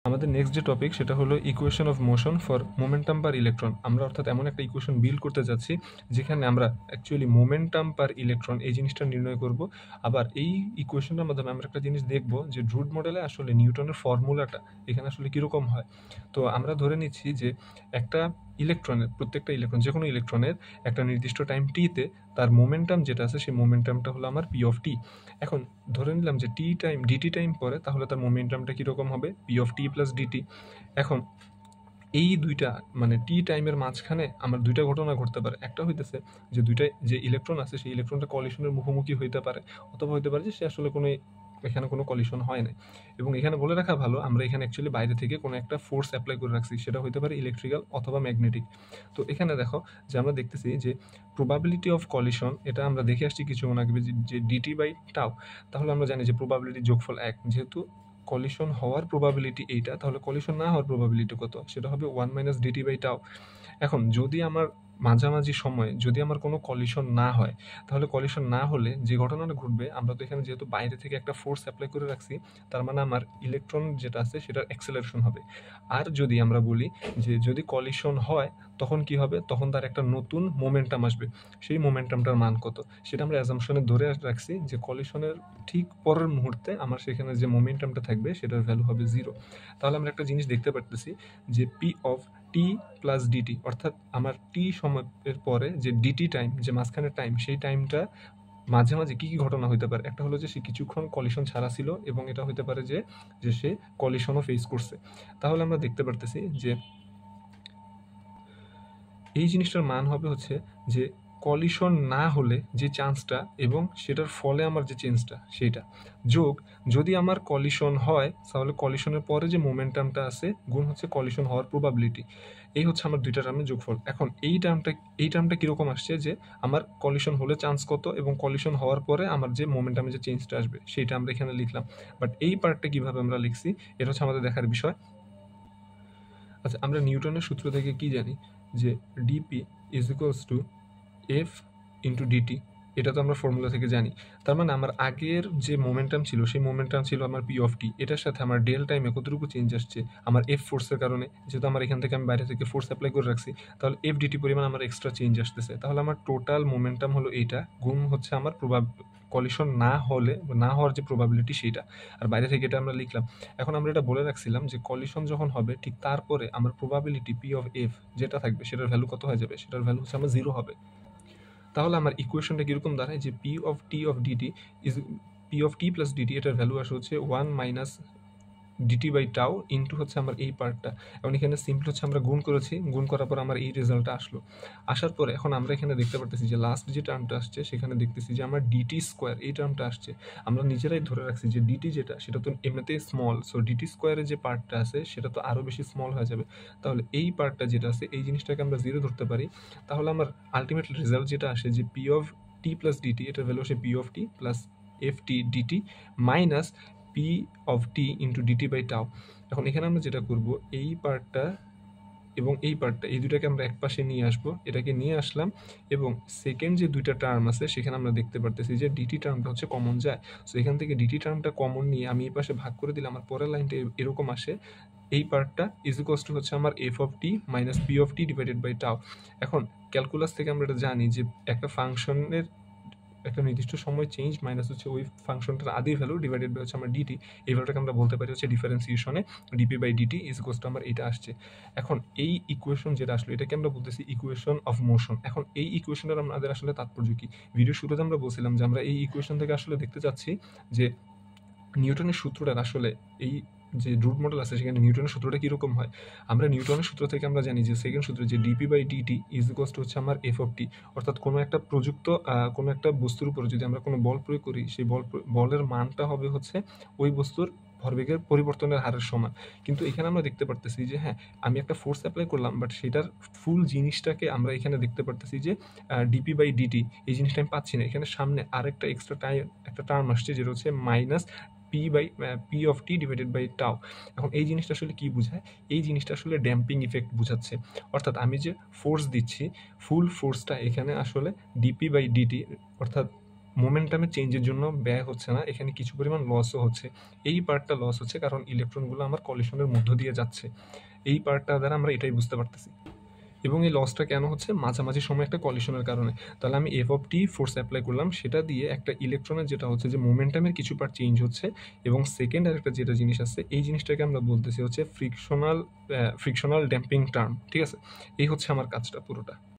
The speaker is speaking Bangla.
আমাদের নেক্সট যে টপিক সেটা হলো equation of motion for momentum per electron. আমরা অর্থাৎ এমন একটা ইকুয়েশন বিল্ড করতে যাচ্ছি যেখানে আমরা অ্যাকচুয়ালি মোমেন্টাম পার ইলেকট্রন এই জিনিসটা নির্ণয় করব। আবার এই ইকুয়েশনটার মাধ্যমে আমরা একটা জিনিস দেখব যে ড্রুড মডেলে আসলে নিউটনের ফর্মুলাটা এখানে আসলে কীরকম হয়। তো আমরা ধরে নিচ্ছি যে একটা ইলেকট্রনের, প্রত্যেকটা ইলেকট্রন, যে কোনো ইলেকট্রনের একটা নির্দিষ্ট টাইম টিতে তার মোমেন্টাম যেটা আছে সেই মোমেন্টামটা হলো আমার পি অফ টি। এখন ধরে নিলাম যে ডিটি টাইম পরে, তাহলে তার মোমেন্টামটা কীরকম হবে, P of T plus DT. এখন এই দুইটা মানে টি টাইমের মাঝখানে আমার দুইটা ঘটনা ঘটতে পারে। একটা হইতেছে যে দুইটাই যে ইলেকট্রন আছে সেই ইলেকট্রনটা কলিশনের মুখোমুখি হইতে পারে, অথবা হইতে পারে যে সে আসলে এখানে কোনো কলিশন হয় না। এবং এখানে বলে রাখা ভালো, আমরা এখানে অ্যাকচুয়ালি বাইরে থেকে কোনো একটা ফোর্স অ্যাপ্লাই করে রাখছি, সেটা হইতে পারে ইলেকট্রিক্যাল অথবা ম্যাগনেটিক। তো এখানে দেখো যে আমরা দেখতেছি যে প্রবাবিলিটি অফ কলিশন, এটা আমরা দেখে আসছি কিছুক্ষণ আগে যে ডিটি বাই টাও। তাহলে আমরা জানি যে প্রবাবিলিটি যোগফল 1, যেহেতু কলিশন হওয়ার প্রবাবিলিটি এইটা, তাহলে কলিশন না হওয়ার প্রবাবিলিটি কত, সেটা হবে 1 মাইনাস ডিটি বাই টাও। এখন যদি আমার মাঝামাঝি সময়ে যদি আমার কোনো কলিশন না হয়, তাহলে কলিশন না হলে যে ঘটনাটা ঘটবে, আমরা তো এখানে যেহেতু বাইরে থেকে একটা ফোর্স অ্যাপ্লাই করে রাখছি, তার মানে আমার ইলেকট্রন যেটা আছে সেটার অ্যাক্সেলারেশন হবে। আর যদি আমরা বলি যে যদি কলিশন হয় তখন কি হবে, তখন তার একটা নতুন মোমেন্টাম আসবে। সেই মোমেন্টামটার মান কত সেটা আমরা অ্যাজাম্পশনে ধরে রাখছি যে কলিশনের ঠিক পরের মুহূর্তে আমার সেখানে যে মোমেন্টামটা থাকবে সেটার ভ্যালু হবে 0। তাহলে আমরা একটা জিনিস দেখতে পারতেছি যে P of T plus DT, অর্থাৎ আমার টি সময়ের পরে যে ডিটি টাইম, যে মাঝখানের টাইম, সেই টাইমটা মাঝে মাঝে কী কী ঘটনা হতে পারে। একটা হলো যে সে কিছুক্ষণ কলিশন ছাড়া ছিল, এবং এটা হতে পারে যে সে কলিশনও ফেস করছে। তাহলে আমরা দেখতে পারতেছি যে এই জিনিসটার মান হবে হচ্ছে যে কলিশন না হলে যে চান্সটা এবং সেটার ফলে আমার যে চেঞ্জটা সেইটা, যোগ যদি আমার কলিশন হয় তাহলে কলিশনের পরে যে মোমেন্টামটা আছে গুণ হচ্ছে কলিশন হওয়ার প্রবাবিলিটি। এই হচ্ছে আমার দুইটা টার্মের যোগফল। এখন এই টার্মটা কীরকম আসছে যে আমার কলিশন হলে চান্স কত এবং কলিশন হওয়ার পরে আমার যে মোমেন্টামে যে চেঞ্জটা আসবে সেইটা আমরা এখানে লিখলাম। বাট এই পার্টটা কীভাবে আমরা লিখছি এটা হচ্ছে আমাদের দেখার বিষয়। আচ্ছা, আমরা নিউটনের সূত্র থেকে কি জানি যে DP is equals to F into DT. এটা তো আমরা ফর্মুলা থেকে জানি। তার মানে আমার আগের যে মোমেন্টাম ছিল সেই মোমেন্টাম ছিল আমার পি অফ টি, এটার সাথে আমার ডেল টাইমে কতটুকু চেঞ্জ আসছে আমার এফ ফোর্সের কারণে, যেহেতু আমার এখান থেকে আমি বাইরে থেকে ফোর্স অ্যাপ্লাই করে রাখছি, তাহলে এফ ডিটি পরিমাণ আমার এক্সট্রা চেঞ্জ আসতেছে। তাহলে আমার টোটাল মোমেন্টাম হলো এইটা, গুণ হচ্ছে আমার কলিশন না হওয়ার যে প্রবাবিলিটি সেইটা, আর বাইরে থেকে এটা আমরা লিখলাম। এখন আমরা এটা বলে রাখছিলাম যে কলিশন যখন হবে ঠিক তারপরে আমার প্রবাবিলিটি পি অফ এফ যেটা থাকবে সেটার ভ্যালু কত হয়ে যাবে, সেটার ভ্যালু হচ্ছে আমার 0 হবে। তাহলে আমার ইকুয়েশনটা কীরকম দাঁড়ায় যে P of T of DT is P of T plus DT, এটার ভ্যালু আসে হচ্ছে 1 minus DT by tau into হচ্ছে আমার এই পার্টটা। এবং এখানে সিম্পল হচ্ছে আমরা গুণ করেছি, গুণ করার পর আমার এই রেজাল্টটা আসলো। আসার পরে এখন আমরা এখানে দেখতে পারতেছি যে লাস্ট যে টার্মটা আসছে সেখানে দেখতেছি যে আমার ডিটি স্কোয়ার এই টার্মটা আসছে। আমরা নিজেরাই ধরে রাখছি যে ডিটি যেটা সেটা তো এমনিতেই স্মল, সো ডিটি স্কোয়ারের যে পার্টটা আছে সেটা তো আরও বেশি স্মল হয়ে যাবে। তাহলে এই পার্টটা যেটা আছে এই জিনিসটাকে আমরা 0 ধরতে পারি। তাহলে আমার আলটিমেট রেজাল্ট যেটা আসে যে P of T plus DT, এটার ভ্যালু আসে P of T plus F T DT minus P of T into DT by tau. এখন এখানে আমরা যেটা করব, এই পার্টটা এবং এই পার্টটা, এই দুটাকে আমরা এক পাশে নিয়ে আসবো, এটাকে নিয়ে আসলাম, এবং সেকেন্ড যে দুইটা টার্ম আছে সেখানে আমরা দেখতে পারতেছি যে ডিটি টার্মটা হচ্ছে কমন যায়। সো এখান থেকে ডিটি টার্মটা কমন নিয়ে আমি এই পাশে ভাগ করে দিলে আমার পরের লাইনটা এরকম আসে, এই পার্টটা ইজ ইকুয়ালস টু হচ্ছে আমার F of T minus P of T divided by tau. এখন ক্যালকুলাস থেকে আমরা এটা জানি যে একটা ফাংশনের একটা নির্দিষ্ট সময় চেঞ্জ মাইনাস হচ্ছে ওই ফাংশনটার আদি ভ্যালু ডিভাইডেড বাই হচ্ছে আমার ডিটি, এই ভ্যালুটাকে আমরা বলতে পারি হচ্ছে ডিফারেন্সিয়েশনে dp by DT is equals to আমার এটা আসছে। এখন এই ইকুয়েশন যেটা আসলো এটাকে আমরা বলতেছি ইকুয়েশন অফ মোশন। এখন এই ইকুয়েশনের আমাদের আসলে তাৎপর্য কি, ভিডিও শুরুতে আমরা বলছিলাম যে আমরা এই ইকুয়েশন থেকে আসলে দেখতে চাচ্ছি যে নিউটনের সূত্রটার আসলে এই যে রুট মডেল আছে সেখানে নিউটনের সূত্রটা কীরকম হয়। আমরা নিউটনের সূত্র থেকে আমরা জানি যে সেকেন্ড সূত্র যে DP by DT is equals to হচ্ছে আমার এফ অফ টি, অর্থাৎ কোনো একটা কোনো একটা বস্তুর উপরে যদি আমরা কোনো বল প্রয়োগ করি সেই বলের মানটা হবে হচ্ছে ওই বস্তুর ভরবেগের পরিবর্তনের হারের সমান। কিন্তু এখানে আমরা দেখতে পারতেছি যে হ্যাঁ, আমি একটা ফোর্স অ্যাপ্লাই করলাম, বাট সেটার ফুল জিনিসটাকে আমরা এখানে দেখতে পারতেছি যে ডিপি বাই ডিটি এই জিনিসটা আমি পাচ্ছি না। এখানে সামনে আরেকটা এক্সট্রা একটা টার্ম আসছে যেটা হচ্ছে minus P of T divided by tau. এখন এই জিনিসটা আসলে কি বোঝায়, এই জিনিসটা আসলে ড্যাম্পিং ইফেক্ট বোঝাচ্ছে। অর্থাৎ আমি যে ফোর্স দিচ্ছি ফুল ফোর্সটা এখানে আসলে ডিপি বাই ডিটি অর্থাৎ মোমেন্টামের চেঞ্জের জন্য ব্যয় হচ্ছে না, এখানে কিছু পরিমাণ লসও হচ্ছে। এই পার্টটা লস হচ্ছে কারণ ইলেকট্রনগুলো আমার কলিশনের মধ্য দিয়ে যাচ্ছে। এই পার্টটা দ্বারা আমরা এটাই বুঝতে পারতেছি। এবং এই লসটা কেন হচ্ছে? মাঝামাঝি সময় একটা কলিশনের কারণে। তাহলে আমি F of T force apply করলাম, সেটা দিয়ে একটা ইলেকট্রনের যেটা হচ্ছে যে মোমেন্টামের কিছু পার্ট চেঞ্জ হচ্ছে, এবং সেকেন্ড আরেকটা যেটা জিনিস আছে, এই জিনিসটাকে আমরা বলতেছি হচ্ছে ফ্রিকশনাল ড্যাম্পিং টার্ম। ঠিক আছে? এই হচ্ছে আমার কাজটা পুরোটা।